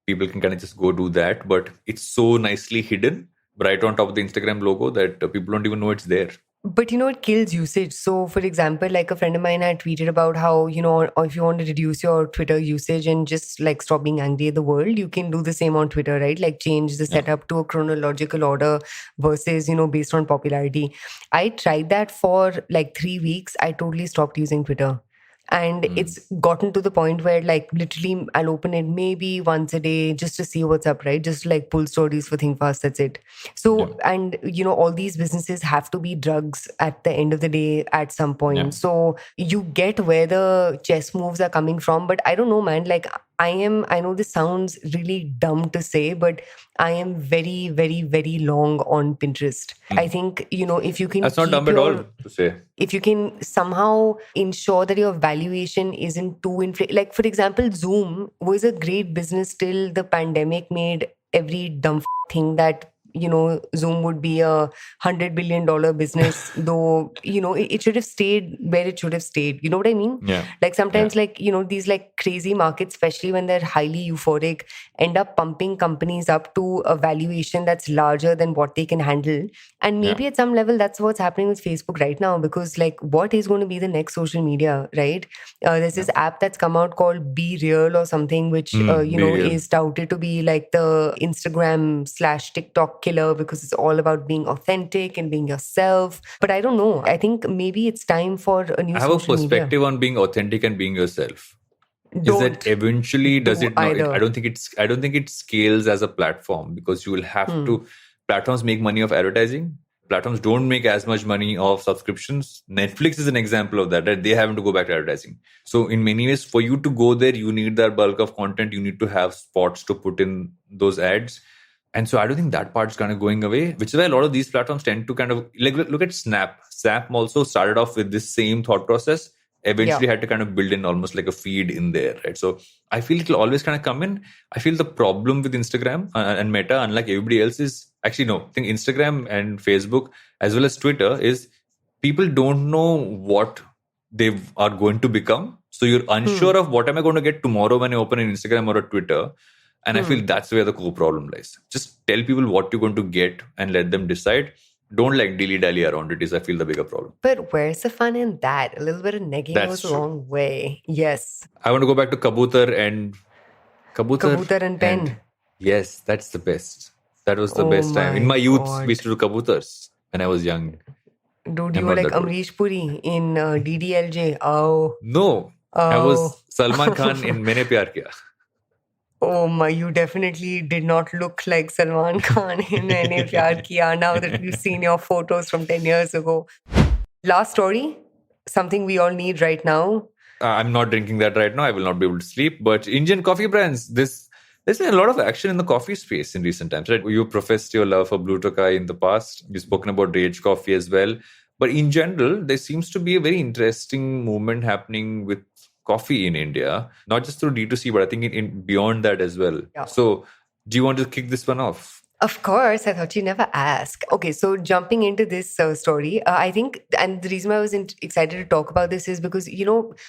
people can kind of just go do that. But it's so nicely hidden right on top of the Instagram logo that people don't even know it's there. But it kills usage. So, for example, like a friend of mine had tweeted about how, or if you want to reduce your Twitter usage and just like stop being angry at the world, you can do the same on Twitter, right? Like change the setup to a chronological order versus, based on popularity. I tried that for like 3 weeks. I totally stopped using Twitter. And it's gotten to the point where like literally I'll open it maybe once a day just to see what's up, right? Just like pull stories for Think Fast, that's it. So, and all these businesses have to be drugs at the end of the day at some point. So you get where the chess moves are coming from. But I don't know, man, like I know this sounds really dumb to say, but I am very, very, very long on Pinterest. I think, if you can... That's not dumb at all to say. If you can somehow ensure that your valuation isn't too inflated. Like, for example, Zoom was a great business till the pandemic made every dumb thing that, Zoom would be a $100 billion business, though, it should have stayed where it should have stayed. You know what I mean? Yeah. Like sometimes like, these like crazy markets, especially when they're highly euphoric, end up pumping companies up to a valuation that's larger than what they can handle. And maybe at some level, that's what's happening with Facebook right now, because like what is going to be the next social media, right? There's this app that's come out called Be Real or something, which, is touted to be like the Instagram/TikTok killer, because it's all about being authentic and being yourself. But I don't know. I think maybe it's time for a new social media. I have a perspective on being authentic and being yourself. Is that eventually does it not? I don't think it scales as a platform, because you will have to. Platforms make money off advertising. Platforms don't make as much money off subscriptions. Netflix is an example of that, right? They haven't to go back to advertising. So in many ways, for you to go there, you need that bulk of content. You need to have spots to put in those ads. And so I don't think that part's kind of going away, which is why a lot of these platforms tend to kind of, like, look at Snap. Snap also started off with this same thought process, eventually had to kind of build in almost like a feed in there, right? So I feel it'll always kind of come in. I feel the problem with Instagram and Meta, unlike everybody else, is actually, no, I think Instagram and Facebook as well as Twitter is people don't know what they are going to become. So you're unsure of what am I going to get tomorrow when I open an Instagram or a Twitter. And I feel that's where the core problem lies. Just tell people what you're going to get and let them decide. Don't like dilly-dally around it is, I feel, the bigger problem. But where's the fun in that? A little bit of negging goes a long way. Yes. I want to go back to Kabutar and Pen. Yes, that's the best. That was the best time. In my youth, we used to do Kabutars when I was young. Dude, you were like Amrish Puri in DDLJ. Oh. No. I was Salman Khan in Maine Pyar Kiya. Oh my, you definitely did not look like Salman Khan in Maine Pyar Kiya now that we've seen your photos from 10 years ago. Last story, something we all need right now. I'm not drinking that right now. I will not be able to sleep. But Indian coffee brands, there's been a lot of action in the coffee space in recent times, right? You professed your love for Blue Tokai in the past. You've spoken about Rage Coffee as well. But in general, there seems to be a very interesting movement happening with coffee in India, not just through D2C, but I think in beyond that as well. Yeah. So do you want to kick this one off? Of course, I thought you never ask. Okay, so jumping into this story, I think, and the reason why I was excited to talk about this is because,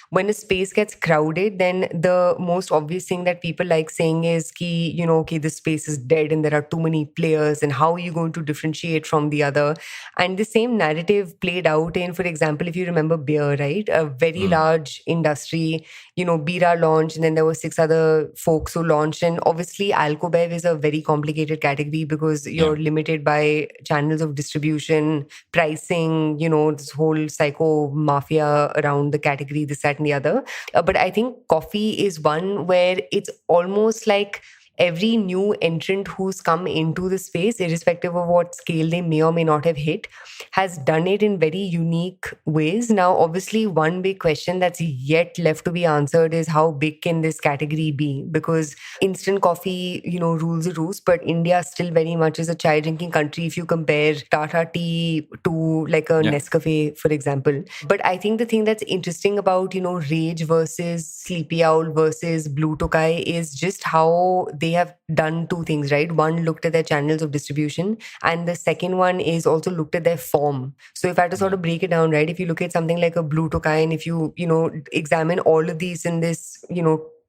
when a space gets crowded, then the most obvious thing that people like saying is, okay, this space is dead and there are too many players, and how are you going to differentiate from the other? And the same narrative played out in, for example, if you remember beer, right? A very large industry, Bira launched, and then there were 6 other folks who launched. And obviously, Alcobev is a very complicated category because you're limited by channels of distribution, pricing, this whole psycho mafia around the category, this, that, and the other. But I think coffee is one where it's almost like every new entrant who's come into the space, irrespective of what scale they may or may not have hit, has done it in very unique ways. Now, obviously, one big question that's yet left to be answered is how big can this category be? Because instant coffee, rules the roost, but India still very much is a chai drinking country if you compare Tata tea to like a Nescafe, for example. But I think the thing that's interesting about, Rage versus Sleepy Owl versus Blue Tokai is just how they have done two things, right? One, looked at their channels of distribution, and the second one is also looked at their form. So if I had to sort of break it down, right, if you look at something like a Blue Tokai, and if you, examine all of these in this,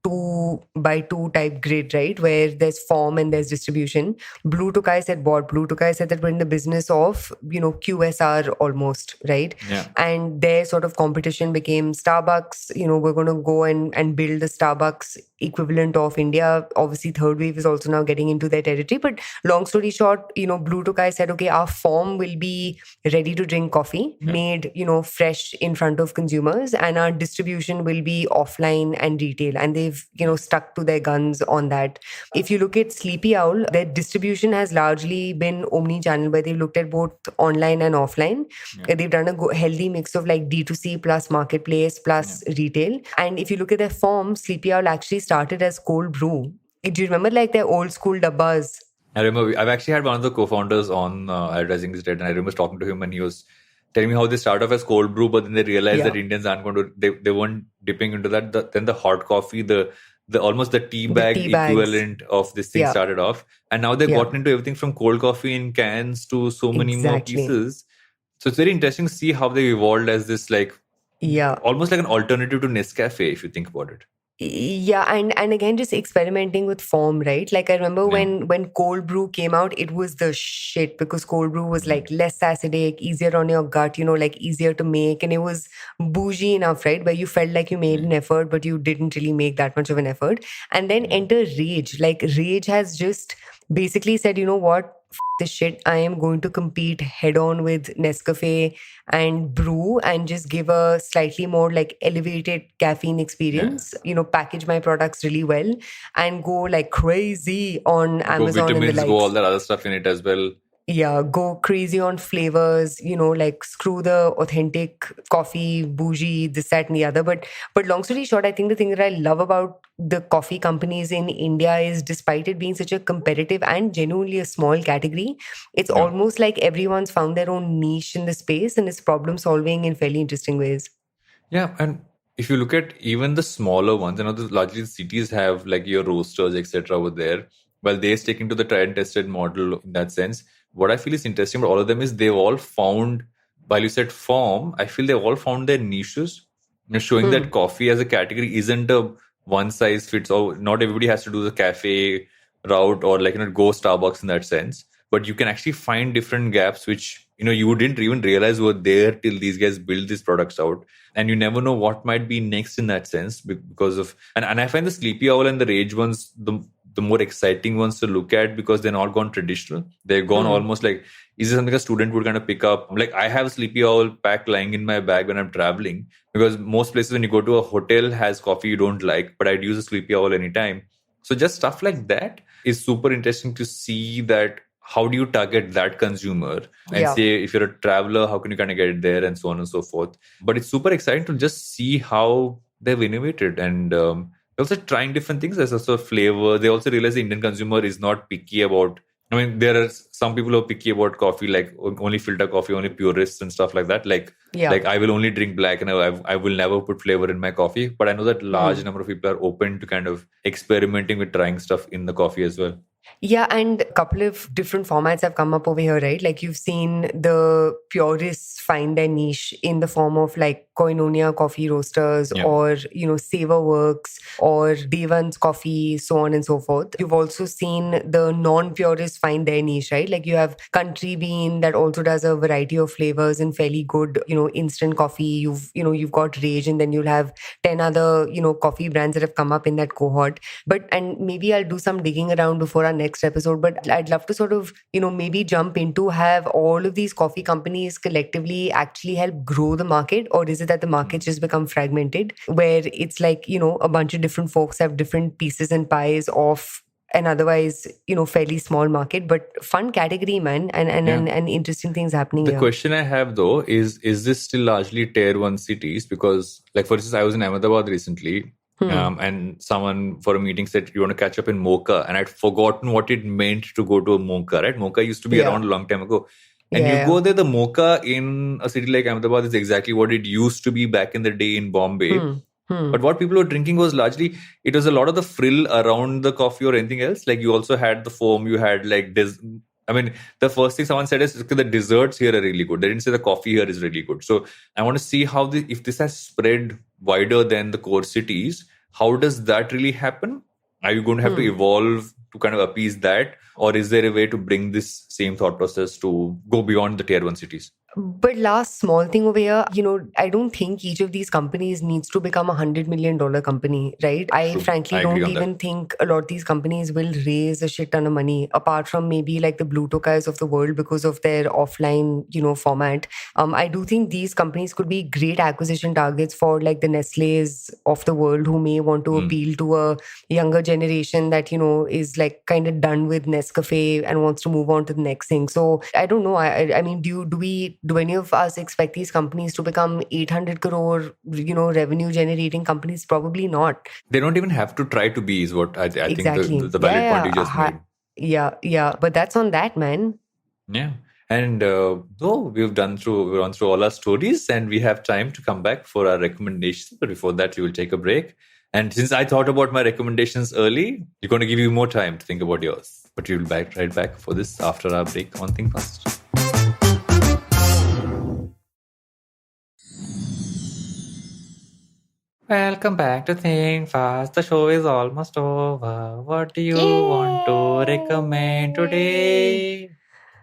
2x2 type grid, right, where there's form and there's distribution. Blue Tokai said what? Blue Tokai said that we're in the business of, QSR almost, right? Yeah. And their sort of competition became Starbucks. We're going to go and build the Starbucks equivalent of India. Obviously, Third Wave is also now getting into their territory. But long story short, Blue Tokai said, okay, our form will be ready to drink coffee, made, fresh in front of consumers, and our distribution will be offline and retail. And they've, stuck to their guns on that. If you look at Sleepy Owl, their distribution has largely been omni-channel, where they've looked at both online and offline. They've done a healthy mix of like D2C plus marketplace plus retail. And if you look at their form, Sleepy Owl actually started as cold brew. Do you remember like their old school dabbas? I remember I've actually had one of the co-founders on Advertising is Dead, and I remember talking to him, and he was telling me how they start off as cold brew, but then they realized that Indians aren't going to, they weren't dipping into that. Then the hot coffee, the almost the tea bag equivalent of this thing started off. And now they've gotten into everything from cold coffee in cans to so many more pieces. So it's very interesting to see how they evolved as this like, almost like an alternative to Nescafe, if you think about it. Yeah, and again, just experimenting with form, right? Like I remember when cold brew came out, it was the shit, because cold brew was like less acidic, easier on your gut, like easier to make, and it was bougie enough, right? Where you felt like you made an effort, but you didn't really make that much of an effort. And then enter Rage. Like Rage has just basically said, you know what? This shit, I am going to compete head on with Nescafe and brew and just give a slightly more like elevated caffeine experience, package my products really well and go like crazy on Amazon vitamins, and the likes. Go all that other stuff in it as well. Yeah, go crazy on flavors, like screw the authentic coffee, bougie, this, that, and the other. But long story short, I think the thing that I love about the coffee companies in India is, despite it being such a competitive and genuinely a small category, it's almost like everyone's found their own niche in the space and is problem solving in fairly interesting ways. Yeah, and if you look at even the smaller ones, largely the cities have like your roasters, etc. over there. Well, they stick into the tried and tested model in that sense. What I feel is interesting about all of them is they've all found, while you said form, I feel they've all found their niches, showing that coffee as a category isn't a one size fits all. Not everybody has to do the cafe route or like, go Starbucks in that sense. But you can actually find different gaps, which, you didn't even realize were there till these guys build these products out. And you never know what might be next in that sense because of, and I find the Sleepy Owl and the Rage ones, the more exciting ones to look at, because they're not gone traditional. They're gone almost like, is this something a student would kind of pick up? Like I have a Sleepy Owl pack lying in my bag when I'm traveling, because most places when you go to a hotel has coffee you don't like, but I'd use a Sleepy Owl anytime. So just stuff like that is super interesting to see that how do you target that consumer and say, if you're a traveler, how can you kind of get it there and so on and so forth. But it's super exciting to just see how they've innovated and also trying different things as a sort of flavor. They also realize the Indian consumer is not picky about, there are some people who are picky about coffee, like only filter coffee, only purists and stuff like that. Like I will only drink black and I will never put flavor in my coffee. But I know that large number of people are open to kind of experimenting with trying stuff in the coffee as well. Yeah, and a couple of different formats have come up over here, right? Like you've seen the purists find their niche in the form of like Koinonia coffee roasters or, Saverworks or Devan's coffee, so on and so forth. You've also seen the non-purists find their niche, right? Like you have Country Bean that also does a variety of flavors and fairly good, instant coffee. You've got Rage, and then you'll have 10 other, coffee brands that have come up in that cohort. And maybe I'll do some digging around before our next episode, but I'd love to sort of, maybe jump into have all of these coffee companies collectively actually help grow the market, or is it that the market just become fragmented where it's like, a bunch of different folks have different pieces and pies of an otherwise, fairly small market, but fun category, man, and interesting things happening The here. question I have though is this still largely tier 1 cities? Because like for instance, I was in Ahmedabad recently and someone for a meeting said, you want to catch up in Mocha? And I'd forgotten what it meant to go to a Mocha, right? Mocha used to be around a long time ago. And you go there, the Mocha in a city like Ahmedabad is exactly what it used to be back in the day in Bombay. But what people were drinking was largely, it was a lot of the frill around the coffee or anything else. Like you also had the foam, you had like this. I mean, the first thing someone said is the desserts here are really good. They didn't say the coffee here is really good. So I want to see how if this has spread wider than the core cities, how does that really happen? Are you going to have to evolve to kind of appease that? Or is there a way to bring this same thought process to go beyond the tier 1 cities? But last small thing over here, I don't think each of these companies needs to become $100 million company, right? I frankly don't even think a lot of these companies will raise a shit ton of money, apart from maybe like the Blue Tokais of the world because of their offline, format. I do think these companies could be great acquisition targets for like the Nestle's of the world who may want to appeal to a younger generation that, is like kind of done with Nescafe and wants to move on to the next thing. So I don't know. I mean, do any of us expect these companies to become 800 crore, revenue generating companies? Probably not. They don't even have to try to be, is what I think the valid point you just made. Yeah. But that's on that, man. Yeah. And though we've run through all our stories and we have time to come back for our recommendations. But before that, we will take a break. And since I thought about my recommendations early, we're going to give you more time to think about yours. But we will be right back for this after our break on Think Fast. Welcome back to Think Fast. The show is almost over. What do you want to recommend today?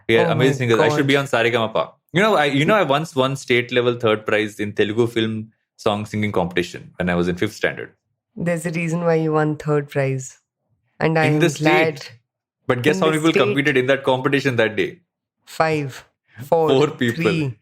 Yeah, amazing. I should be on Saregamapa. I once won state level 3rd prize in Telugu film song singing competition when I was in 5th standard. There's a reason why you won 3rd prize. And I'm glad. But guess how many people competed in that competition that day? 5. 4 people. 3.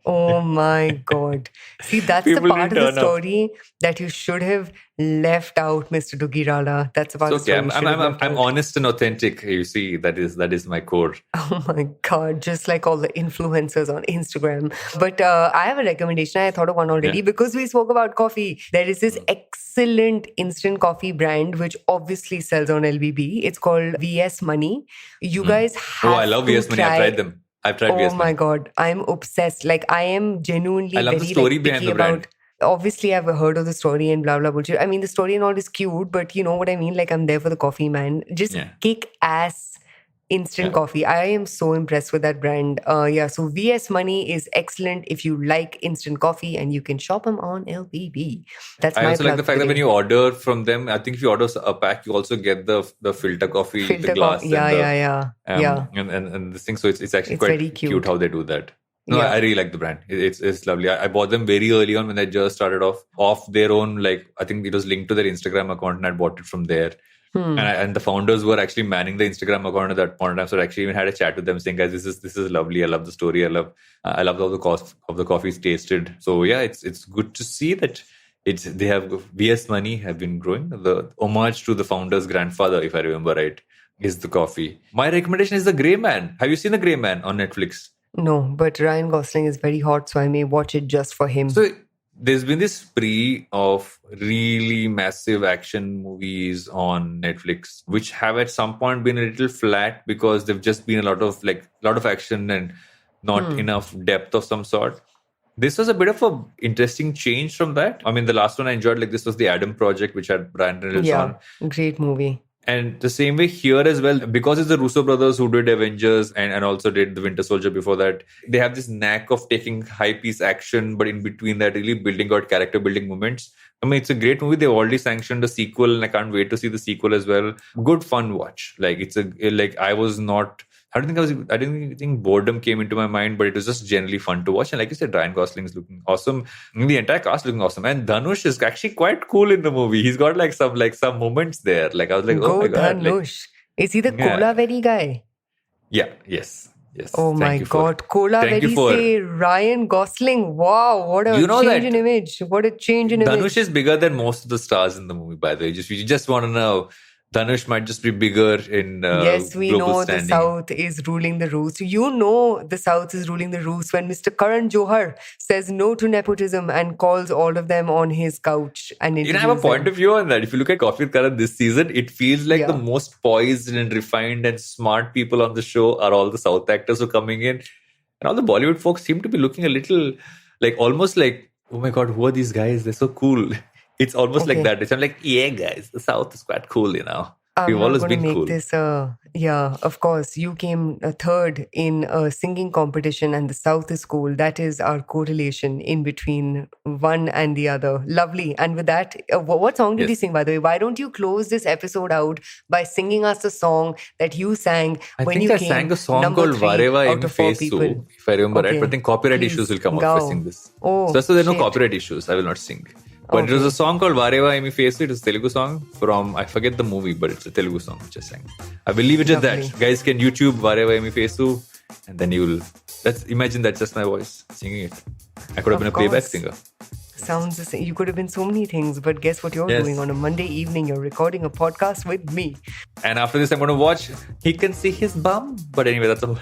Oh my God. See, that's the part of the story that you should have left out, Mr. Dugirala. That's about the story. I'm honest and authentic. You see, that is my core. Oh my God. Just like all the influencers on Instagram. But I have a recommendation. I thought of one already because we spoke about coffee. There is this excellent instant coffee brand which obviously sells on LBB. It's called VS Money. You guys have I love VS Money. I've tried them. I've tried VS Money. Oh my God. I'm obsessed. Like I am genuinely I love the story behind the brand. Obviously, I've heard of the story and blah, blah, bullshit. I mean, the story and all is cute, but you know what I mean? Like, I'm there for the coffee, man. Just kick ass instant coffee. I am so impressed with that brand. So VS Money is excellent if you like instant coffee and you can shop them on LBB. That's my plug. I also like the fact that when you order from them, I think if you order a pack, you also get the filter coffee, the glass. And this thing. So it's actually quite very cute how they do that. No, I really like the brand. It's lovely. I bought them very early on when they just started off their own. Like I think it was linked to their Instagram account, and I bought it from there. And the founders were actually manning the Instagram account at that point in time. So I actually even had a chat with them saying, "Guys, this is lovely. I love the story. I love how the coffee is tasted." So yeah, it's good to see that they have VS Money have been growing. The homage to the founder's grandfather, if I remember right, is the coffee. My recommendation is The Grey Man. Have you seen The Grey Man on Netflix? No, but Ryan Gosling is very hot, so I may watch it just for him. So there's been this spree of really massive action movies on Netflix, which have at some point been a little flat because they've just been a lot of action and not enough depth of some sort. This was a bit of an interesting change from that. I mean, the last one I enjoyed, this was the Adam Project, which had Ryan Reynolds on. Yeah, great movie. And the same way here as well, because it's the Russo brothers who did Avengers and also did The Winter Soldier before that, they have this knack of taking high-piece action, but in between that, really building out character-building moments. I mean, it's a great movie. They've already sanctioned a sequel, and I can't wait to see the sequel as well. Good fun watch. I didn't think boredom came into my mind, but it was just generally fun to watch. And like you said, Ryan Gosling is looking awesome. The entire cast looking awesome. And Dhanush is actually quite cool in the movie. He's got some moments there. Like I was like, oh my God. Dhanush. Is he the Kolaveri guy? Yeah. Yes. Oh my God. Kolaveri say Ryan Gosling. Wow. What a change in image. What a change in image. Dhanush is bigger than most of the stars in the movie, by the way. You just want to know. Dhanush might just be bigger in Yes, we global know standing. the South is ruling the roost. You know the South is ruling the roost when Mr. Karan Johar says no to nepotism and calls all of them on his couch and I interviews have a point them. of view on that. If you look at Coffee with Karan this season, it feels like the Yeah. most poised and refined and smart people on the show are all the South actors who are coming in. And all the Bollywood folks seem to be looking a little like almost like, oh my God, who are these guys? They're so cool. It's almost like Okay. that. It's I'm like, yeah, guys, the South is quite cool, you know. I'm We've not always going to been make cool. this, yeah, of course. You came third in a singing competition and the South is cool. That is our correlation in between one and the other. Lovely. And with that, what song did you Yes. sing, by the way? Why don't you close this episode out by singing us a song that you sang I when think you I came sang a song number called 3 Vareva out Emi of 4 Face, people? if I remember right. Okay. But I think copyright Please, issues will come up go. if I sing this. Oh, so there's no shit. copyright issues. I will not sing. But it was Okay. a song called Vareva Emi Face. It was a Telugu song from, I forget the movie, but it's a Telugu song which I sang. I will leave it at Lovely. that. Guys can YouTube Vareva Emi Face, and then you will, imagine that's just my voice singing it. I could have Of been a playback course. singer. Sounds the same. You could have been so many things, but guess what you're Yes. doing on a Monday evening? You're recording a podcast with me. And after this, I'm going to watch He Can See His Bum. But anyway, that's all.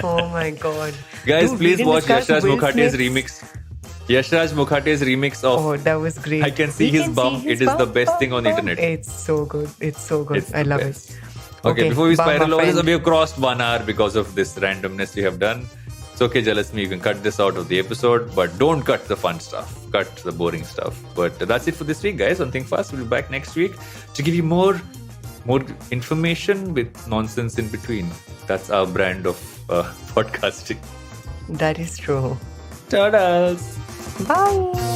Oh my god. Guys, Dude, we please didn't watch discuss Yashraj Will Mukhate's Smith's- remix. Yashraj Mukhate's remix of Oh, that was great. I Can See His Bum. It is the best thing on the internet. It's so good. It's so good. It's I the love best. it. Okay, before we bye, my spiral over this, friend. we have crossed 1 hour because of this randomness we have done. It's okay, jealous me. You can cut this out of the episode, but don't cut the fun stuff. Cut the boring stuff. But that's it for this week, guys. On Think Fast, we'll be back next week to give you more information with nonsense in between. That's our brand of podcasting. That is true. Ta-da! Bye.